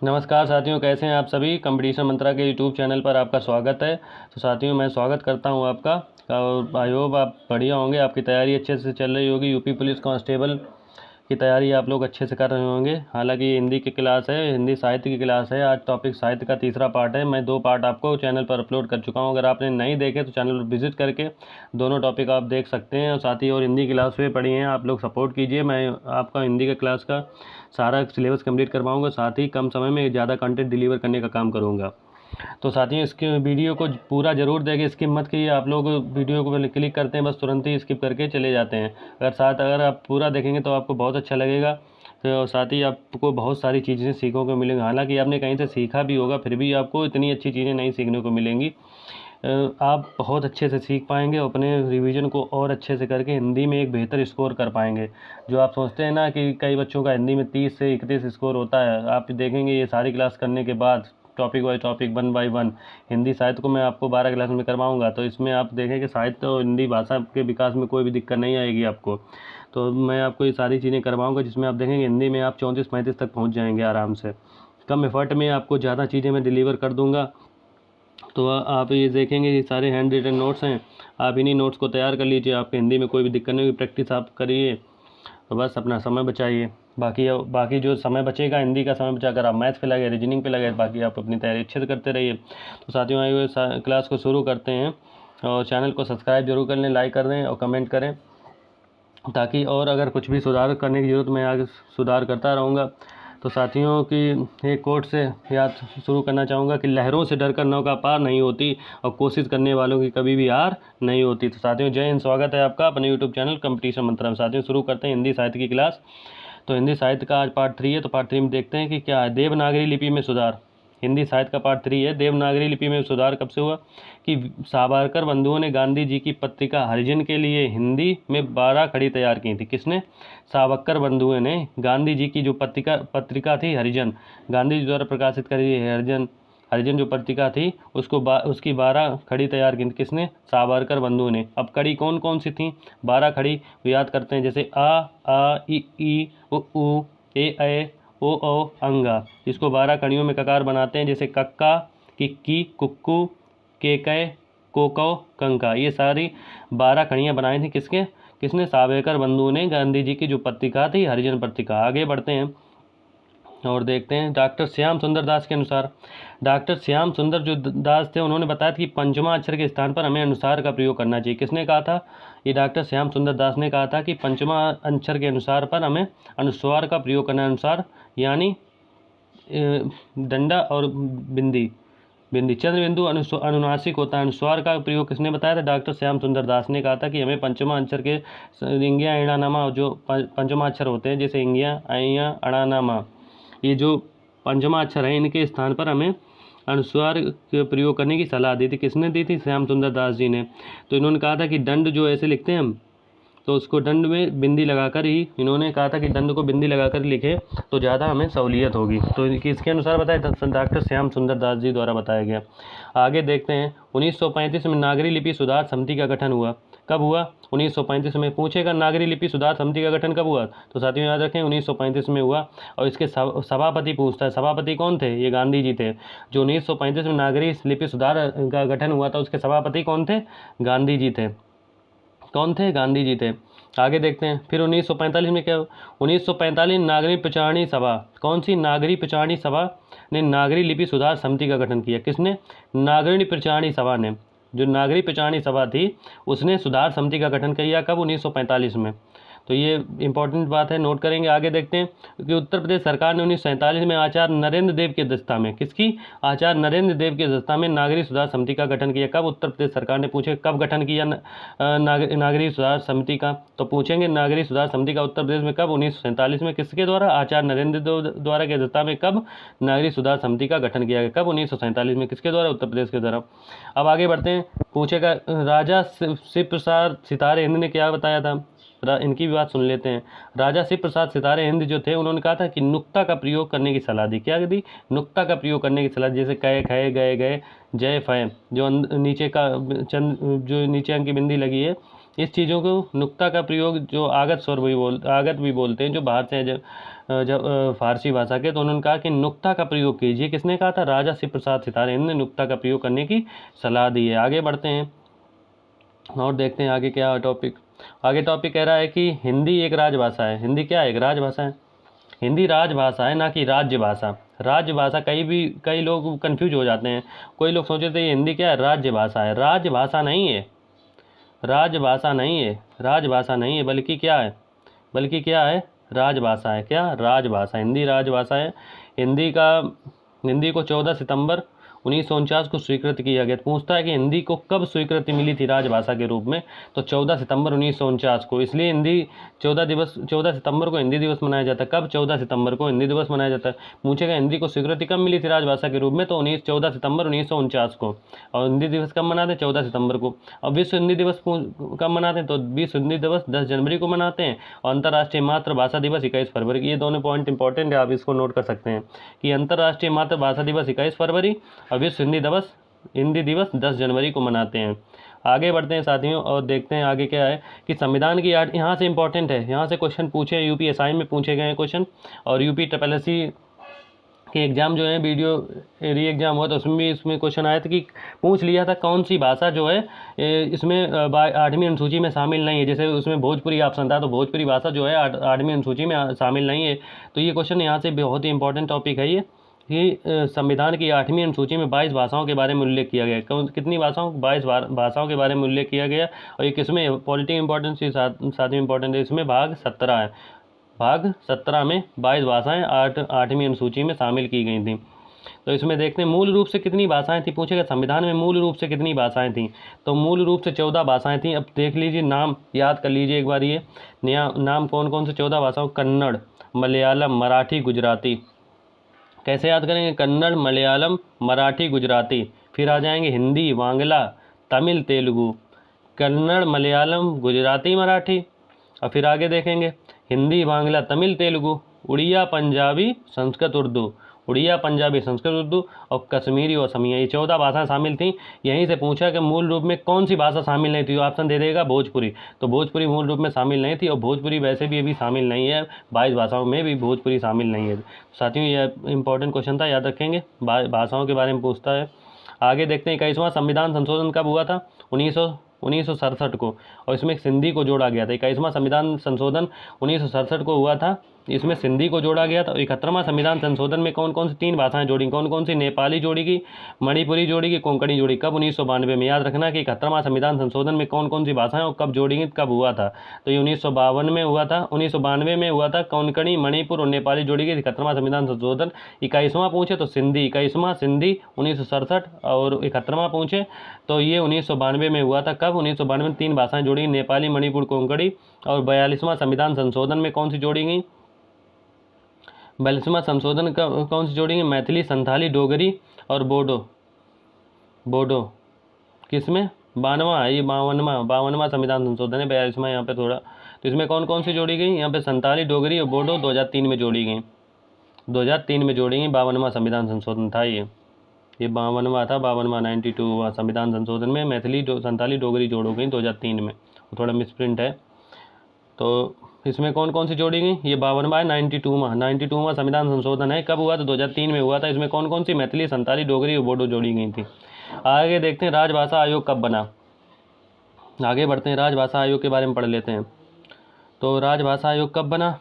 नमस्कार साथियों, कैसे हैं आप सभी। कंपटीशन मंत्रा के यूट्यूब चैनल पर आपका स्वागत है। तो साथियों, मैं स्वागत करता हूं आपका और आई होप आप बढ़िया होंगे। आपकी तैयारी अच्छे से चल रही होगी। यूपी पुलिस कांस्टेबल की तैयारी आप लोग अच्छे से कर रहे होंगे। हालांकि हिंदी की क्लास है, हिंदी साहित्य की क्लास है। आज टॉपिक साहित्य का तीसरा पार्ट है। मैं 2 पार्ट आपको चैनल पर अपलोड कर चुका हूं। अगर आपने नहीं देखे तो चैनल पर विजिट करके दोनों टॉपिक आप देख सकते हैं। और साथ ही और हिंदी क्लास में पढ़ी हैं, आप लोग सपोर्ट कीजिए। मैं आपका हिंदी का क्लास का सारा सिलेबस कंप्लीट करवाऊँगा। साथ ही कम समय में ज़्यादा कंटेंट डिलीवर करने का काम करूँगा। तो साथियों, इसके वीडियो को पूरा ज़रूर देखें, स्किप मत कीजिए। आप लोग वीडियो को क्लिक करते हैं, बस तुरंत ही स्किप करके चले जाते हैं। अगर आप पूरा देखेंगे तो आपको बहुत अच्छा लगेगा। तो साथ ही आपको बहुत सारी चीज़ें सीखने को मिलेंगी। हालांकि आपने कहीं से सीखा भी होगा, फिर भी आपको इतनी अच्छी चीज़ें नहीं सीखने को मिलेंगी। आप बहुत अच्छे से सीख पाएंगे। अपने रिवीजन को और अच्छे से करके हिंदी में एक बेहतर स्कोर कर पाएंगे। जो आप सोचते हैं ना कि कई बच्चों का हिंदी में 30 से 31 स्कोर होता है, आप देखेंगे ये सारी क्लास करने के बाद topic by topic 1 by 1 Hindi साहित्य को मैं आपको 12 क्लास में करवाऊंगा। तो इसमें आप देखें कि साहित्य और हिंदी भाषा के विकास में कोई भी दिक्कत नहीं आएगी आपको। तो मैं आपको ये सारी चीज़ें करवाऊँगा, जिसमें आप देखेंगे हिंदी में आप 34-35 तक पहुँच जाएंगे आराम से। कम एफर्ट में आपको ज़्यादा चीज़ें मैं डिलीवर कर दूँगा। तो आप ये देखेंगे, ये सारे हैंड रिटन नोट्स हैं। आप इन्हीं नोट्स को तैयार कर लीजिए। आपके हिंदी में कोई भी दिक्कत नहीं होगी। प्रैक्टिस आप करिए, तो बस अपना समय बचाइए। बाकी जो समय बचेगा, हिंदी का समय बचाकर आप मैथ्स पे लगे, रीजनिंग पे लगे, बाकी आप अपनी तैयारी अच्छे से करते रहिए। तो साथियों, आइए क्लास को शुरू करते हैं। और चैनल को सब्सक्राइब जरूर कर लें, लाइक कर दें और कमेंट करें, ताकि और अगर कुछ भी सुधार करने की ज़रूरत, मैं आगे सुधार करता रहूँगा। तो साथियों की एक कोट से याद शुरू करना चाहूँगा कि लहरों से डरकर नौका पार नहीं होती और कोशिश करने वालों की कभी भी हार नहीं होती। तो साथियों, जय हिंद। स्वागत है आपका अपने यूट्यूब चैनल कंपटीशन मंत्रा में। साथियों, शुरू करते हैं हिंदी साहित्य की क्लास। तो हिंदी साहित्य का आज पार्ट 3 है। तो पार्ट 3 में देखते हैं कि क्या है देवनागरी लिपि में सुधार। हिंदी साहित्य का पार्ट 3 है। देवनागरी लिपि में सुधार कब से हुआ कि सावरकर बंधुओं ने गांधी जी की पत्रिका हरिजन के लिए हिंदी में 12 खड़ी तैयार की थी। किसने? सावरकर बंधुओं ने गांधी जी की जो पत्रिका थी हरिजन, गांधी जी द्वारा प्रकाशित करी हरिजन जो पत्रिका थी उसकी 12 खड़ी तैयार की थी। किसने? सावरकर बंधुओं ने। अब कड़ी कौन कौन सी थी? 12 खड़ी याद करते हैं, जैसे आ ई उ ए ओ अंगा। इसको 12 कड़ियों में ककार बनाते हैं, जैसे कक्का, किक्की, कुक्कू, केकय, कोकौ, कंका। ये सारी 12 कड़ियाँ बनाई थी किसने? सावरकर बंधुओं ने गांधी जी की जो पत्रिका थी हरिजन पत्रिका। आगे बढ़ते हैं और देखते हैं डॉक्टर श्याम सुंदर दास के अनुसार। डॉक्टर श्याम सुंदर जो दास थे, उन्होंने बताया कि पंचमा अक्षर के स्थान पर हमें अनुसार का प्रयोग करना चाहिए। किसने कहा था? ये डॉक्टर श्याम सुंदर दास ने कहा था कि पंचमा अक्षर के अनुसार पर हमें अनुस्वार का प्रयोग करना है। अनुसार यानी डंडा और बिंदी चंद्र बिंदु अनुनासिक होता है। अनुस्वार का प्रयोग किसने बताया था? डॉक्टर श्याम सुंदर दास ने कहा था कि हमें पंचमा अक्षर के इंगिया अणानामा जो पंचमा अक्षर होते हैं, जैसे इंगिया आइया अणानामा, ये जो पंचमा अक्षर है, इनके स्थान पर हमें अनुस्वार के प्रयोग करने की सलाह दी थी। किसने दी थी? श्याम सुंदर दास जी ने। तो इन्होंने कहा था कि दंड जो ऐसे लिखते हैं हम, तो उसको दंड में बिंदी लगाकर ही, इन्होंने कहा था कि दंड को बिंदी लगाकर लिखे तो ज़्यादा हमें सहूलियत होगी। तो किसके अनुसार बताया? डॉक्टर श्याम सुंदर दास जी द्वारा बताया गया। आगे देखते हैं 1935 में नागरी लिपि सुधार समिति का गठन हुआ। कब हुआ? 1935 में। पूछेगा नागरी लिपि सुधार समिति का गठन कब हुआ? तो साथियों याद रखें 1935 में हुआ। और इसके सभापति पूछता है, सभापति कौन थे? ये गांधी जी थे। जो 1935 में नागरी लिपि सुधार का गठन हुआ था, उसके सभापति कौन थे? गांधी जी थे। कौन थे? गांधी जी थे। आगे देखते हैं फिर 1945 में क्या हुआ? 1945 नागरी प्रचारणी सभा। कौन सी? नागरी प्रचारणी सभा ने नागरी लिपि सुधार समिति का गठन किया। किसने? नागरी प्रचारणी सभा ने। जो नागरी प्रचारणी सभा थी, उसने सुधार समिति का गठन किया। कब? 1945 में। तो ये इंपॉर्टेंट बात है, नोट करेंगे। आगे देखते हैं कि उत्तर प्रदेश सरकार ने 1947 में आचार्य नरेंद्र देव की अध्यक्षता में, किसकी? आचार्य नरेंद्र देव की अध्यक्षता में नागरिक सुधार समिति का गठन किया। कब? उत्तर प्रदेश सरकार ने। पूछे कब गठन किया नागरिक सुधार समिति का? तो पूछेंगे नागरिक सुधार समिति का उत्तर प्रदेश में कब? 1947 में। किसके द्वारा? आचार्य नरेंद्र देव द्वारा की अध्यक्षता में कब नागरिक सुधार समिति का गठन किया गया? कब? 1947 में। किसके द्वारा? उत्तर प्रदेश के द्वारा। अब आगे बढ़ते हैं। पूछेगा राजा शिव प्रसाद सितारे हिंद ने क्या बताया था? इनकी भी बात सुन लेते हैं। राजा शिव प्रसाद सितारे हिंद जो थे, उन्होंने कहा था कि नुक्ता का प्रयोग करने की सलाह दी। क्या दी? नुक्ता का प्रयोग करने की सलाह। जैसे कै खय गए गए जय फय, जो नीचे का जो नीचे अंक की बिंदी लगी है, इस चीज़ों को नुक्ता का प्रयोग जो आगत भी बोलते हैं, जो बाहर से जब फारसी भाषा के, तो उन्होंने कहा कि नुक्ता का प्रयोग कीजिए। किसने कहा था? राजा शिव प्रसाद सितारे, इन्होंने नुक्ता का प्रयोग करने की सलाह दी है। आगे बढ़ते हैं और देखते हैं आगे क्या टॉपिक। आगे टॉपिक कह रहा है कि हिंदी एक राजभाषा है। हिंदी क्या है? एक राजभाषा है। हिंदी राजभाषा है, ना कि राज्य भाषा। राज्य भाषा कई लोग कंफ्यूज हो जाते हैं। कोई लोग सोचते थे हिंदी क्या है? राज्य भाषा है। राजभाषा नहीं है, राजभाषा नहीं है, राजभाषा नहीं है, बल्कि क्या है? बल्कि क्या है? राजभाषा है। क्या? राजभाषा। हिंदी राजभाषा है। हिंदी को 14 सितंबर 1949 को स्वीकृत किया गया। पूछता है कि हिंदी को कब स्वीकृति मिली थी राजभाषा के रूप में? तो 14 सितंबर 1949 को। इसलिए हिंदी 14 सितंबर को हिंदी दिवस मनाया जाता है। कब? 14 सितंबर को हिंदी दिवस मनाया जाता है। पूछेगा हिंदी को स्वीकृति कब मिली थी राजभाषा के रूप में? तो 14 सितंबर 1949 को। और हिंदी दिवस कब मनाते हैं? 14 सितंबर को। और विश्व हिंदी दिवस कब मनाते हैं? तो विश्व हिंदी दिवस 10 जनवरी को मनाते हैं। और अंतर्राष्ट्रीय मातृभाषा दिवस 21 फरवरी। ये दोनों पॉइंट इंपॉर्टेंट है, आप इसको नोट कर सकते हैं कि अंतर्राष्ट्रीय मातृभाषा दिवस 21 फरवरी और विश्व हिंदी दिवस 10 जनवरी को मनाते हैं। आगे बढ़ते हैं साथियों और देखते हैं आगे क्या है कि संविधान की यहाँ से इंपॉर्टेंट है, यहाँ से क्वेश्चन पूछे हैं, यूपीएसआई में पूछे गए हैं क्वेश्चन। और यूपी ट्रिपलएससी के एग्ज़ाम जो है, वीडियो री एग्ज़ाम हुआ तो इसमें क्वेश्चन आया था कि पूछ लिया था कौन सी भाषा जो है इसमें 8वीं अनुसूची में शामिल नहीं है। जैसे उसमें भोजपुरी ऑप्शन था, तो भोजपुरी भाषा जो है 8वीं अनुसूची में शामिल नहीं है। तो ये क्वेश्चन यहाँ से बहुत ही इंपॉर्टेंट टॉपिक है ये, कि संविधान की 8वीं अनुसूची में 22 भाषाओं के बारे में उल्लेख किया गया है। कितनी भाषाओं? 22 भाषाओं के बारे में उल्लेख किया गया। और ये किसमें? पॉलिटिकल इंपॉर्टेंस के साथ में इंपॉर्टेंट है। इसमें भाग 17 है। भाग 17 में 22 भाषाएँ 8वीं अनुसूची में शामिल की गई थी। तो इसमें देखते हैं मूल रूप से कितनी भाषाएं थी। पूछेगा संविधान में मूल रूप से कितनी भाषाएं थीं? तो मूल रूप से 14 भाषाएं थीं। अब देख लीजिए, नाम याद कर लीजिए एक बार। ये नाम कौन कौन से 14 भाषाओं? कन्नड़, मलयालम, मराठी, गुजराती। कैसे याद करेंगे? कन्नड़, मलयालम, मराठी, गुजराती। फिर आ जाएंगे हिंदी, बांग्ला, तमिल, तेलुगु। कन्नड़, मलयालम, गुजराती, मराठी। और फिर आगे देखेंगे हिंदी, बांग्ला, तमिल, तेलुगु, उड़िया, पंजाबी, संस्कृत, उर्दू। उड़िया, पंजाबी, संस्कृत, उर्दू और कश्मीरी और असमिया। ये 14 भाषाएं शामिल थीं। यहीं से पूछा कि मूल रूप में कौन सी भाषा शामिल नहीं थी? ऑप्शन दे देगा भोजपुरी। तो भोजपुरी मूल रूप में शामिल नहीं थी, और भोजपुरी वैसे भी अभी शामिल नहीं है। 22 भाषाओं में भी भोजपुरी शामिल नहीं है। साथियों, यह इंपॉर्टेंट क्वेश्चन था, याद रखेंगे। भाषाओं के बारे में पूछता है। आगे देखते हैं 21वां संविधान संशोधन कब हुआ था? 1967 को। और इसमें सिंधी को जोड़ा गया था। 21वां संविधान संशोधन 1967 को हुआ था। इसमें सिंधी को जोड़ा गया था। 71वां संविधान संशोधन में कौन कौन सी 3 भाषाएं जोड़ी? कौन कौन सी? नेपाली जोड़ी गई, मणिपुरी जोड़ी गई, कोंकणी जोड़ी। कब? 1992 में। याद रखना कि 71वां संविधान संशोधन में कौन कौन सी भाषाएं और कब जोड़ी गई, कब हुआ था? तो ये 1952 में हुआ था। 1992 में हुआ था। कोंकणी, मणिपुर और नेपाली जोड़ी गई। 71वां संविधान संशोधन। 21वां पूछे तो सिंधी, 21वां सिंधी 1967। और 71वां पूछे तो ये 1992 में हुआ था। कब? 1992 में 3 भाषाएं जोड़ी, नेपाली, मणिपुर, कोंकणी। और 42वां संविधान संशोधन में कौन सी जोड़ी गई? 42वां संशोधन का कौन सी जोड़ी गई? मैथिली, संथाली, डोगरी और बोडो। किसमें? 52वां है ये, 52वां संविधान संशोधन है। 42वां यहाँ पे थोड़ा। तो इसमें कौन कौन सी जोड़ी गई? यहाँ पे संथाली, डोगरी और बोडो 2003 में जोड़ी गई। 2003 में जोड़ी गई। 52वां संविधान संशोधन था ये 52वां था। 52वां 92वां संविधान संशोधन में मैथिली, संथाली, डोगरी जोड़ गई 2003 में। थोड़ा मिसप्रिंट है। तो इसमें कौन कौन सी जोड़ी गई? ये 52वां 92वां संविधान संशोधन है। कब हुआ? तो 2003 में हुआ था। इसमें कौन कौन सी? मैथिली, संथाली, डोगरी और बोडो जोड़ी गई थी। आगे देखते हैं राजभाषा आयोग कब बना। आगे बढ़ते हैं, राजभाषा आयोग के बारे में पढ़ लेते हैं। तो राजभाषा आयोग कब बना?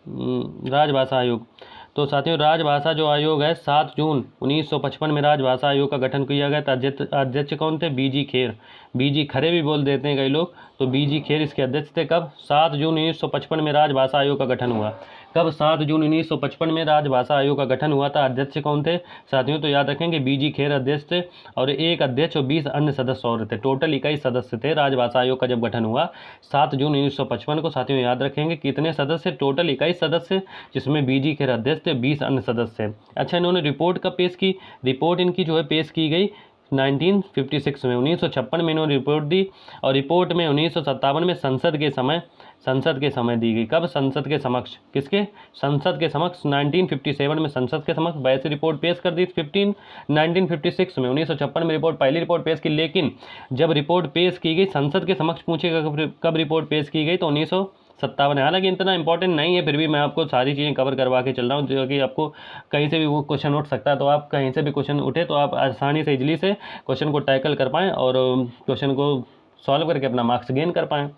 राजभाषा आयोग, तो साथियों राजभाषा जो आयोग है 7 जून 1955 में राजभाषा आयोग का गठन किया गया था। अध्यक्ष कौन थे? बीजी खेर, बीजी खरे भी बोल देते हैं कई लोग। तो बीजी खेर इसके अध्यक्ष थे। कब? 7 जून 1955 में राजभाषा आयोग का गठन हुआ। कब? 7 जून 1955 में राजभाषा आयोग का गठन हुआ था। अध्यक्ष कौन थे साथियों? तो याद रखेंगे बीजी खेर अध्यक्ष थे, और एक अध्यक्ष और 20 अन्य सदस्य और थे। टोटल 21 सदस्य थे राजभाषा आयोग का जब गठन हुआ 7 जून 1955 को। साथियों याद रखेंगे कितने सदस्य? टोटल 21 सदस्य, जिसमें बीजी खेर अध्यक्ष थे, 20 अन्य सदस्य। अच्छा, इन्होंने रिपोर्ट कब पेश की? रिपोर्ट इनकी जो है पेश की गई 1956 में, 1956 में इन्होंने रिपोर्ट दी, और रिपोर्ट में 1957 में संसद के समय दी गई। कब? संसद के समक्ष। किसके? संसद के समक्ष 1957 में संसद के समक्ष वैसे रिपोर्ट पेश कर दी। 1956 में, 1956 में रिपोर्ट, पहली रिपोर्ट पेश की, लेकिन जब रिपोर्ट पेश की गई संसद के समक्ष, पूछेगा कब रिपोर्ट पेश की गई, तो 1957 है। हालांकि इतना इंपॉर्टेंट नहीं है, फिर भी मैं आपको सारी चीज़ें कवर करवा के चल रहा हूँ, जो कि आपको कहीं से भी वो क्वेश्चन उठ सकता है, तो आप कहीं से भी क्वेश्चन उठे तो आप आसानी से इजली से क्वेश्चन को टैकल कर पाएँ और क्वेश्चन को सॉल्व करके अपना मार्क्स गेन कर पाएँ।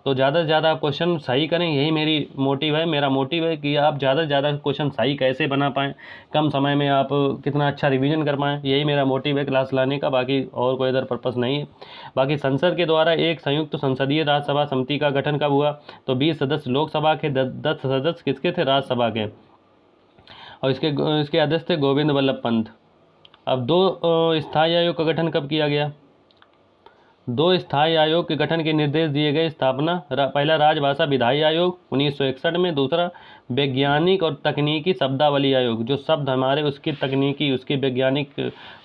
तो ज़्यादा से ज़्यादा आप क्वेश्चन सही करें, यही मेरा मोटिव है कि आप ज़्यादा से ज़्यादा क्वेश्चन सही कैसे बना पाएँ, कम समय में आप कितना अच्छा रिवीजन कर पाएँ, यही मेरा मोटिव है क्लास लाने का, बाकी और कोई अदर पर्पस नहीं है। बाकी संसद के द्वारा एक संयुक्त संसदीय राज्यसभा समिति का गठन कब हुआ, तो 20 सदस्य लोकसभा के, 10 सदस्य किसके थे? राज्यसभा के, और इसके अध्यक्ष थे गोविंद वल्लभ पंत। अब 2 स्थायी आयोग का गठन कब किया गया? 2 स्थायी आयोग के गठन के निर्देश दिए गए। स्थापना, पहला राजभाषा विधायी आयोग 1961 में, दूसरा वैज्ञानिक और तकनीकी शब्दावली आयोग, जो शब्द हमारे उसकी तकनीकी, उसकी वैज्ञानिक,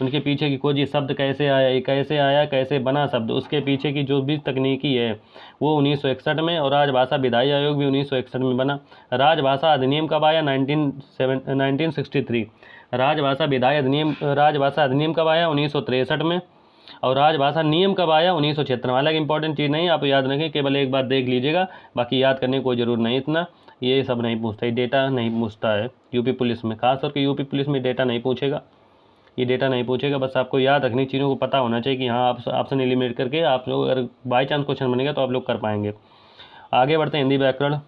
उनके पीछे की खोज, ये शब्द कैसे आया, ये कैसे आया, कैसे बना शब्द, उसके पीछे की जो भी तकनीकी है वो 1961 में, और राजभाषा विधायी आयोग भी 1961 में बना। राजभाषा अधिनियम कब आया? 1963। राजभाषा अधिनियम कब आया? 1963 में। और राजभाषा नियम कब आया? 1976 में। हालांकि इंपॉर्टेंट चीज़ नहीं, आप याद रखें, केवल एक बार देख लीजिएगा, बाकी याद करने की कोई ज़रूरत नहीं। इतना ये सब नहीं पूछता, ये डेटा नहीं पूछता है यूपी पुलिस में, खासतौर के यूपी पुलिस में डेटा नहीं पूछेगा, ये डेटा नहीं पूछेगा। बस आपको याद रखनी चीज़ों को पता होना चाहिए कि हाँ, आप ऑप्शन एलिमिनेट करके आप लोग अगर बाई चांस क्वेश्चन बनेगा तो आप लोग कर पाएंगे। आगे बढ़ते हैं, हिंदी व्याकरण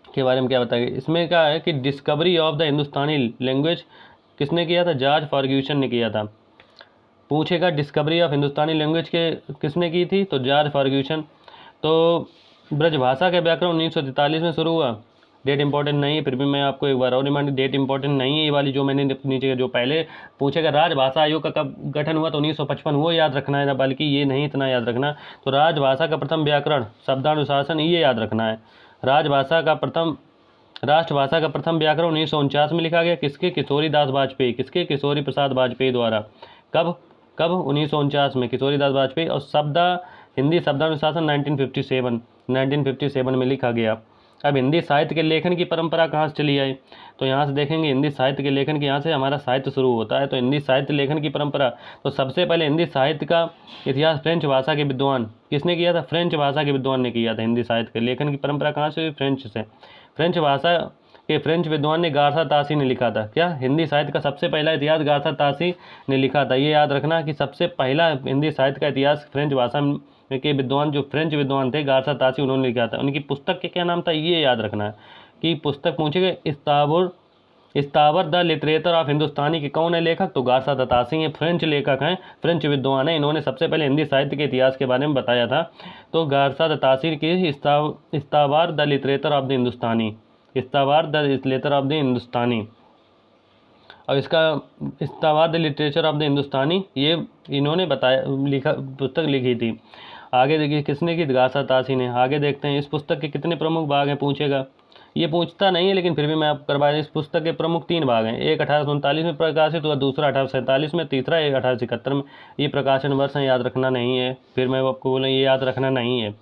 के बारे में क्या बताएंगे। इसमें क्या है कि discovery of the Hindustani language किसने किया था? जॉर्ज फर्ग्यूसन ने किया था। पूछेगा डिस्कवरी ऑफ हिंदुस्तानी लैंग्वेज के किसने की थी, तो जॉर्ज फर्ग्यूसन। तो ब्रजभाषा का व्याकरण 1943 में शुरू हुआ। डेट इंपॉर्टेंट नहीं है, फिर भी मैं आपको एक बार और रिमाइंड, डेट इंपॉर्टेंट नहीं है ये वाली जो मैंने नीचे जो पहले पूछेगा। राजभाषा आयोग का कब गठन हुआ, तो 1955, वो याद रखना है, बल्कि ये नहीं इतना याद रखना। तो राजभाषा का प्रथम व्याकरण शब्दानुशासन, ये याद रखना है। राष्ट्रभाषा का प्रथम व्याकरण 1949 में लिखा गया। किसके? किशोरी दास वाजपेयी। किसके? किशोरी प्रसाद वाजपेयी द्वारा। कब 1949 में किशोरी दास वाजपेयी। और हिंदी शब्दानुशासन 1957 में लिखा गया। अब हिंदी साहित्य के लेखन की परंपरा कहाँ से चली आई, तो यहाँ से देखेंगे हिंदी साहित्य के लेखन की, यहाँ से हमारा साहित्य शुरू होता है। तो हिंदी साहित्य लेखन की परंपरा, तो सबसे पहले हिंदी साहित्य का इतिहास फ्रेंच भाषा के विद्वान किसने किया था? फ्रेंच भाषा के विद्वान ने किया था। हिंदी साहित्य के लेखन की परंपरा कहाँ से हुई? फ्रेंच से। फ्रेंच भाषा के फ्रेंच विद्वान ने गार्सा तासी ने लिखा था। क्या? हिंदी साहित्य का सबसे पहला इतिहास गार्सा तासी ने लिखा था। ये याद रखना कि सबसे पहला हिंदी साहित्य का इतिहास फ्रेंच भाषा के विद्वान, जो फ्रेंच विद्वान थे गार्सा तासी, उन्होंने लिखा था। उनकी पुस्तक के क्या नाम था, ये याद रखना है कि पुस्तक पूछेगा इस्तावर द लिटरेचर ऑफ हिंदुस्तानी के कौन है लेखक, तो गार्सा तासी हैं, फ्रेंच लेखक हैं, फ्रेंच विद्वान हैं। इन्होंने सबसे पहले हिंदी साहित्य के इतिहास के बारे में बताया था। तो गार्सा तासी की इस्तावर the literature of the Hindustani, इस्तावर the literature of the Hindustani, और इसका इस्तावर the literature of the Hindustani, ये इन्होंने पुस्तक लिखी थी। आगे देखिए किसने की? गार्सा तासी ने। आगे देखते हैं इस पुस्तक के कितने प्रमुख भाग हैं, पूछेगा। ये पूछता नहीं है लेकिन फिर भी मैं आपको करवा दूं। इस पुस्तक के प्रमुख 3 भाग हैं। एक 1839 में प्रकाशित हुआ, दूसरा 1847 में, तीसरा 1871 में। ये प्रकाशन वर्ष है, याद रखना नहीं है। फिर मैं आपको बोला ये याद रखना नहीं है,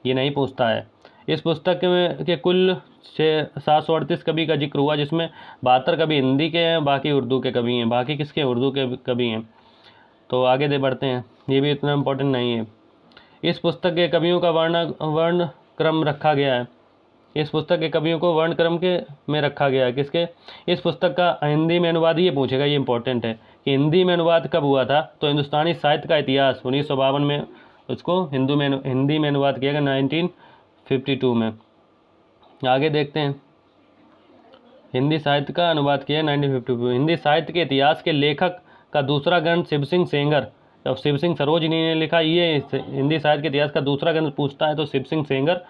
ये नहीं पूछता है। इस पुस्तक के कुल 738 कवि का जिक्र हुआ, जिसमें 72 कवि हिंदी के हैं, बाकी उर्दू के कवि हैं। बाकी किसके? उर्दू के कवि हैं। तो आगे बढ़ते हैं, ये भी इतना इम्पोर्टेंट नहीं है। इस पुस्तक के कवियों का वर्ण क्रम रखा गया है। इस पुस्तक के कवियों को वर्ण क्रम में रखा गया है। किसके? इस पुस्तक का हिंदी में अनुवाद, ये पूछेगा, ये इंपॉर्टेंट है कि हिंदी में अनुवाद कब हुआ था, तो हिंदुस्तानी साहित्य का इतिहास 1952 में उसको हिंदी में अनुवाद किया गया, 1952 में। आगे देखते हैं, हिंदी साहित्य का अनुवाद किया 1952। हिंदी साहित्य के इतिहास के लेखक का दूसरा ग्रंथ शिव सिंह सेंगर, अब शिव सिंह सरोज ने लिखा। ये हिंदी साहित्य के इतिहास का दूसरा ग्रंथ पूछता है तो शिव सिंह सेंगर,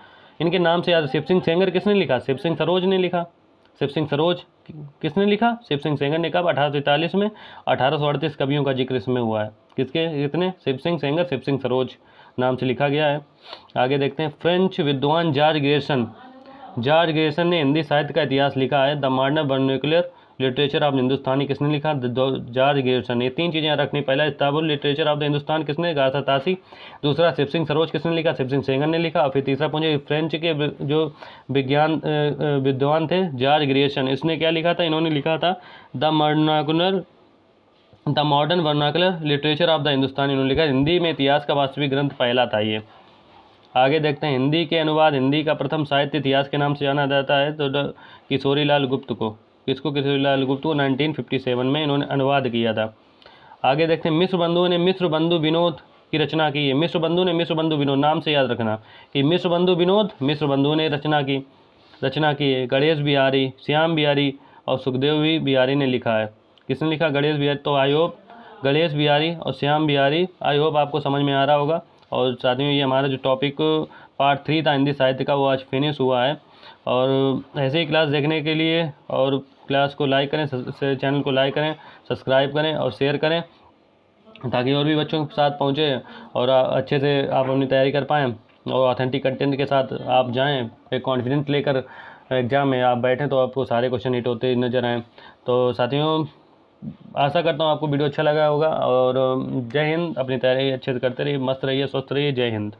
इनके नाम से याद। शिव सिंह सेंगर किसने लिखा? शिव सिंह सरोज ने लिखा। शिव सिंह सरोज किसने लिखा? शिव सिंह सेंगर ने। कब? 1843 में। 1838 कवियों का जिक्र इसमें हुआ है। किसके? कितने? शिव सिंह सेंगर, शिव सिंह सरोज नाम से लिखा गया है। आगे देखते हैं, फ्रेंच विद्वान जॉर्ज ग्रेसन ने हिंदी साहित्य का इतिहास लिखा है। The modern vernacular literature of Hindustani किसने लिखा? George Grierson. ये 3 चीज़ें रखनी। पहला इस्तांबुल लिटरेचर ऑफ द हिंदुस्तान किसने? गाथा तासी। दूसरा शिव सिंह सरोज किसने लिखा? शिव सिंह सेंगर ने लिखा। और फिर तीसरा पूछे फ्रेंच के जो विद्वान थे जॉर्ज ग्रेयर्सन, इसने क्या लिखा था? इन्होंने लिखा था the modern vernacular literature of the Hindustan, इन्होंने लिखा। हिंदी में इतिहास का वास्तविक ग्रंथ पहला था ये। आगे देखते हैं हिंदी के अनुवाद। हिंदी का प्रथम साहित्य इतिहास के नाम से जाना जाता है तो किशोरीलाल गुप्त को। किसको? किशोरीलाल गुप्त को 1957 में इन्होंने अनुवाद किया था। आगे देखते हैं मिश्र बंधुओं ने मिश्र बंधु विनोद की रचना की है। मिश्र बंधु ने मिश्र बंधु विनोद, नाम से याद रखना कि मिश्र बंधु विनोद मिश्र बंधुओं ने रचना की है। गणेश बिहारी, श्याम बिहारी और सुखदेव बिहारी ने लिखा है। किसने लिखा? गणेश बिहारी। तो आई होप गणेश बिहारी और श्याम बिहारी, आई होप आपको समझ में आ रहा होगा। और साथियों ये हमारा जो टॉपिक पार्ट 3 था हिंदी साहित्य का, वो आज फिनिश हुआ है। और ऐसे ही क्लास देखने के लिए और क्लास को लाइक करें, चैनल को लाइक करें, सब्सक्राइब करें और शेयर करें, ताकि और भी बच्चों के साथ पहुँचे और अच्छे से आप अपनी तैयारी कर पाएँ और ऑथेंटिक कंटेंट के साथ आप जाएँ। एक कॉन्फिडेंस लेकर एग्ज़ाम में आप बैठें तो आपको सारे क्वेश्चन हिट होते नज़र आएँ। तो साथियों आशा करता हूँ आपको वीडियो अच्छा लगा होगा। और जय हिंद। अपनी तैयारी अच्छे से करते रहिए, मस्त रहिए, स्वस्थ रहिए। जय हिंद।